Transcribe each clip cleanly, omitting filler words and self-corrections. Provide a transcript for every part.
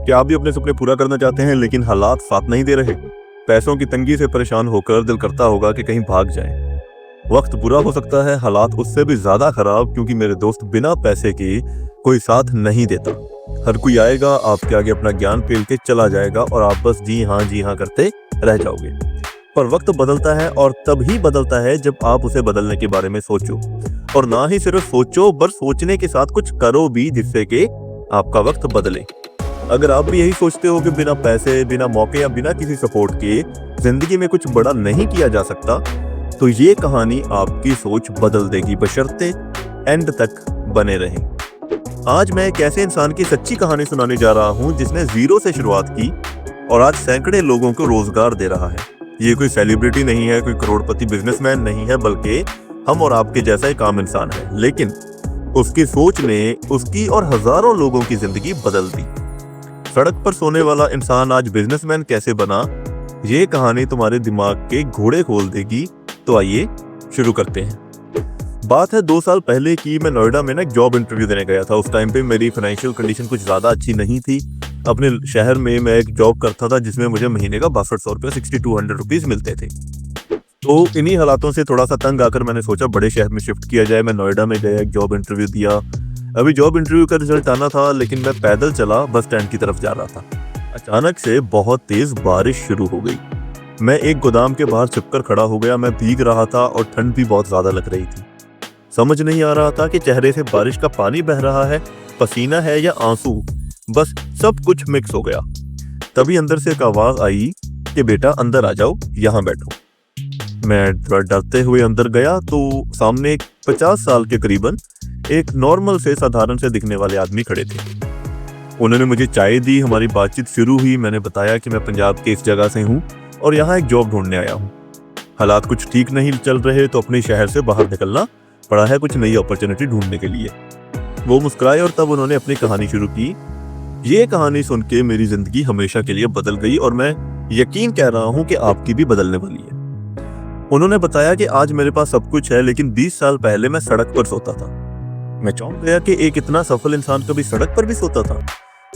क्या आप भी अपने सपने पूरा करना चाहते हैं लेकिन हालात साथ नहीं दे रहे? पैसों की तंगी से परेशान होकर दिल करता होगा कि कहीं भाग जाएं। वक्त बुरा हो सकता है, हालात उससे भी ज्यादा खराब, क्योंकि मेरे दोस्त बिना पैसे के कोई साथ नहीं देता। हर कोई आएगा, आपके आगे अपना ज्ञान पेल के चला जाएगा और आप बस जी हाँ करते रह जाओगे। पर वक्त बदलता है और तभी बदलता है जब आप उसे बदलने के बारे में सोचो, और ना ही सिर्फ सोचो पर सोचने के साथ कुछ करो भी, जिससे कि आपका वक्त बदले। अगर आप भी यही सोचते हो कि बिना पैसे, बिना मौके या बिना किसी सपोर्ट के जिंदगी में कुछ बड़ा नहीं किया जा सकता, तो ये कहानी आपकी सोच बदल देगी, बशर्ते एंड तक बने रहें। आज मैं एक ऐसे इंसान की सच्ची कहानी सुनाने जा रहा हूं जिसने जीरो से शुरुआत की और आज सैकड़े लोगों को रोजगार दे रहा है। ये कोई सेलिब्रिटी नहीं है, कोई करोड़पति बिजनेसमैन नहीं है, बल्कि हम और आपके जैसा एक आम इंसान है। लेकिन उसकी सोच ने उसकी और हजारों लोगों की जिंदगी बदल दी। सड़क पर सोने वाला इंसान आज बिजनेसमैन कैसे बना, ये कहानी तुम्हारे दिमाग के घोड़े खोल देगी। तो आइए शुरू करते हैं। बात है 2 साल पहले की। मैं नोएडा में ना एक जॉब इंटरव्यू देने गया था। उस टाइम पे मेरी फाइनेंशियल कंडीशन कुछ ज्यादा अच्छी नहीं थी। अपने शहर में मैं एक जॉब करता था जिसमें मुझे महीने का 6200 रुपये 6200 रुपीज मिलते थे। तो इन्हीं हालातों से थोड़ा सा तंग आकर मैंने सोचा बड़े शहर में शिफ्ट किया जाए। मैं नोएडा में गया, एक जॉब इंटरव्यू दिया। अभी जॉब इंटरव्यू का रिजल्ट आना था, लेकिन मैं पैदल चला बस स्टैंड की तरफ जा रहा था। अचानक से बहुत तेज बारिश शुरू हो गई। मैं एक गोदाम के बाहर छिपकर खड़ा हो गया। मैं भीग रहा था और ठंड भी बहुत ज्यादा लग रही थी। समझ नहीं आ रहा था कि चेहरे से बारिश का पानी बह रहा है, पसीना है या आंसू, बस सब कुछ मिक्स हो गया। तभी अंदर से एक आवाज आई कि बेटा अंदर आ जाओ, यहाँ बैठो। मैं डरते हुए अंदर गया तो सामने एक 50 साल के करीबन एक नॉर्मल से साधारण से दिखने वाले आदमी खड़े थे। उन्होंने मुझे चाय दी, हमारी बातचीत शुरू हुई। मैंने बताया कि मैं पंजाब के इस जगह से हूँ और यहाँ एक जॉब ढूंढने आया हूँ। हालात कुछ ठीक नहीं चल रहे तो अपने शहर से बाहर निकलना पड़ा है कुछ नई अपॉर्चुनिटी ढूंढने के लिए। वो मुस्कुराए और तब उन्होंने अपनी कहानी शुरू की। ये कहानी सुन के मेरी जिंदगी हमेशा के लिए बदल गई और मैं यकीन कह रहा हूँ कि आपकी भी बदलने वाली है। उन्होंने बताया कि आज मेरे पास सब कुछ है, लेकिन 20 साल पहले मैं सड़क पर सोता था। मैं चौंक गया कि एक इतना सफल इंसान कभी सड़क पर भी सोता था।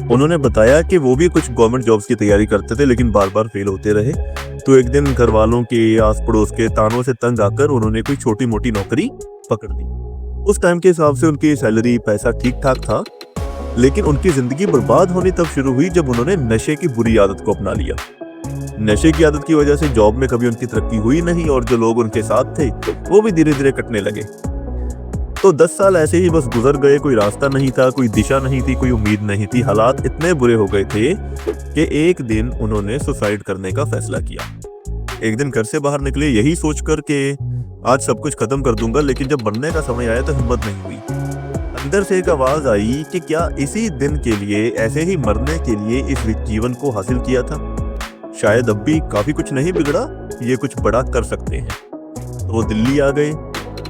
उन्होंने बताया कि वो भी कुछ गवर्नमेंट जॉब्स की तैयारी करते थे, लेकिन बार बार फेल होते रहे। तो एक दिन घर वालों के, आस पड़ोस के तानों से तंग आकर उन्होंने कोई छोटी मोटी नौकरी पकड़ ली। उस टाइम के हिसाब से उनकी सैलरी, पैसा ठीक ठाक था, लेकिन उनकी जिंदगी बर्बाद होनी तब शुरू हुई जब उन्होंने नशे की बुरी आदत को अपना लिया। नशे की आदत की वजह से जॉब में कभी उनकी तरक्की हुई नहीं और जो लोग उनके साथ थे वो भी धीरे धीरे कटने लगे। तो 10 साल ऐसे ही बस गुजर गए। कोई रास्ता नहीं था, कोई दिशा नहीं थी, कोई उम्मीद नहीं थी। हालात इतने बुरे हो गए थे कि एक दिन उन्होंने सुसाइड करने का फैसला किया। एक दिन घर से बाहर निकले यही सोचकर कि आज सब कुछ खत्म कर दूंगा, लेकिन जब मरने का समय आया तो हिम्मत नहीं हुई। अंदर से एक आवाज आई कि क्या इसी दिन के लिए, ऐसे ही मरने के लिए इस जीवन को हासिल किया था? शायद अब भी काफी कुछ नहीं बिगड़ा, ये कुछ बड़ा कर सकते हैं। तो वो दिल्ली आ गए,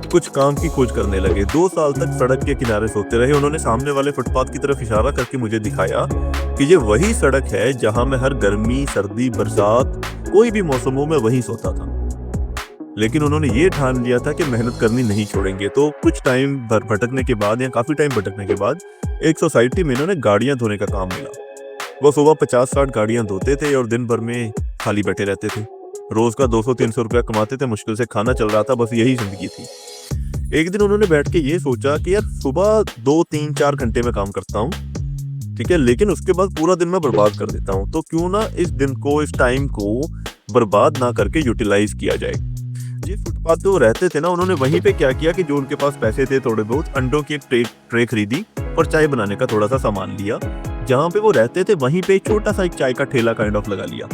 कुछ काम की खोज करने लगे। 2 साल तक सड़क के किनारे सोते रहे। उन्होंने सामने वाले फुटपाथ की तरफ इशारा करके मुझे दिखाया कि ये वही सड़क है जहां मैं हर गर्मी, सर्दी, बरसात, कोई भी मौसमों में वहीं सोता था। लेकिन उन्होंने ये ठान लिया था कि मेहनत करनी नहीं छोड़ेंगे। तो कुछ टाइम भटकने के बाद, या काफी टाइम भटकने के बाद, एक सोसाइटी में इन्होंने गाड़ियां धोने का काम मिला। वो सुबह 50-60 गाड़ियां धोते थे और दिन भर में खाली बैठे रहते थे। रोज का 200-300 रुपया कमाते थे, मुश्किल से खाना चल रहा था, बस यही जिंदगी थी। एक दिन उन्होंने बैठ के ये सोचा कि यार सुबह 2-3-4 घंटे में काम करता हूँ, ठीक है, लेकिन उसके बाद पूरा दिन मैं बर्बाद कर देता हूँ। तो क्यों ना इस दिन को, इस टाइम को बर्बाद ना करके यूटिलाइज किया जाए। जिस फुटपाथ पे वो रहते थे ना, उन्होंने वहीं पे क्या किया कि जो उनके पास पैसे थे, थोड़े बहुत अंडों की एक ट्रे खरीदी और चाय बनाने का थोड़ा सा सामान लिया। जहाँ पे वो रहते थे वहीं पे छोटा सा एक चाय का ठेला काइंड ऑफ लगा लिया।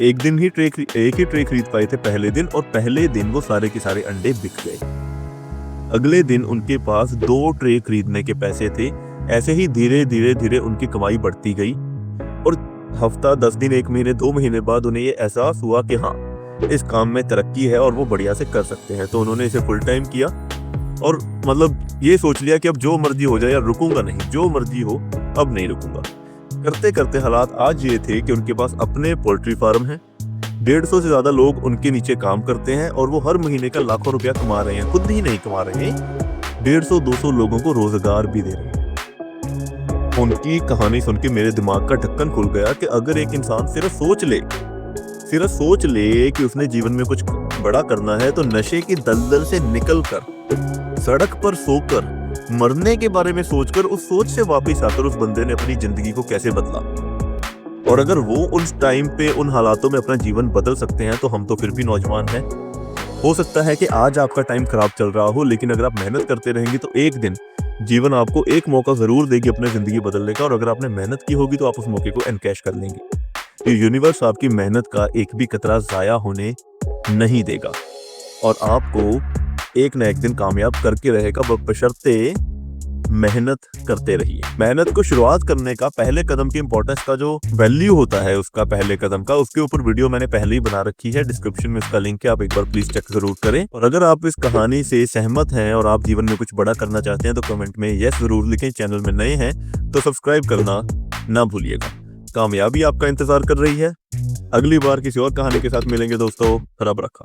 एक ही ट्रे खरीद पाए थे पहले दिन, और पहले दिन वो सारे के सारे अंडे बिक गए। अगले दिन उनके पास 2 ट्रे खरीदने के पैसे थे। ऐसे ही धीरे धीरे उनकी कमाई बढ़ती गई और हफ्ता, 10 दिन, 1 महीने, 2 महीने बाद उन्हें ये एहसास हुआ कि हाँ, इस काम में तरक्की है और वो बढ़िया से कर सकते हैं। तो उन्होंने इसे फुल टाइम किया और मतलब ये सोच लिया कि अब जो मर्जी हो जाए यार, रुकूंगा नहीं, जो मर्जी हो अब नहीं रुकूंगा। करते करते हालात आज ये थे कि उनके पास अपने पोल्ट्री फार्म है, 150 से ज्यादा लोग उनके नीचे काम करते हैं और वो हर महीने का लाखों रुपया कमा रहे हैं। खुद ही नहीं कमा रहे हैं, 150-200 लोगों को रोजगार भी दे रहे हैं। उनकी कहानी सुन के मेरे दिमाग का ढक्कन खुल गया कि अगर एक इंसान सिर्फ सोच ले कि उसने जीवन में कुछ बड़ा करना है, तो नशे की दलदल से निकलकर सड़क पर सोकर मरने के बारे में सोचकर उस सोच से वापस आकर उस बंदे ने अपनी जिंदगी को कैसे बदला। और अगर वो उस टाइम पे उन हालातों में अपना जीवन बदल सकते हैं, तो हम तो फिर भी नौजवान हैं। हो सकता है कि आज आपका टाइम खराब चल रहा हो, लेकिन अगर आप मेहनत करते रहेंगे तो एक दिन जीवन आपको एक मौका जरूर देगी अपनी जिंदगी बदलने का। और अगर आपने मेहनत की होगी तो आप उस मौके को एनकैश कर लेंगे। ये यूनिवर्स आपकी मेहनत का एक भी कतरा जाया होने नहीं देगा और आपको एक न एक दिन कामयाब करके रहेगा, बशर्ते मेहनत करते रहिए। मेहनत को शुरुआत करने का पहले कदम की इंपॉर्टेंस का जो वैल्यू होता है उसका पहले कदम का, उसके ऊपर वीडियो मैंने पहले ही बना रखी है, डिस्क्रिप्शन में उसका लिंक है, आप एक बार प्लीज चेक जरूर करें। और अगर आप इस कहानी से सहमत हैं और आप जीवन में कुछ बड़ा करना चाहते हैं तो कमेंट में यस जरूर लिखें। चैनल में नए हैं तो सब्सक्राइब करना ना भूलिएगा। कामयाबी आपका इंतजार कर रही है। अगली बार किसी और कहानी के साथ मिलेंगे दोस्तों। रब रखा।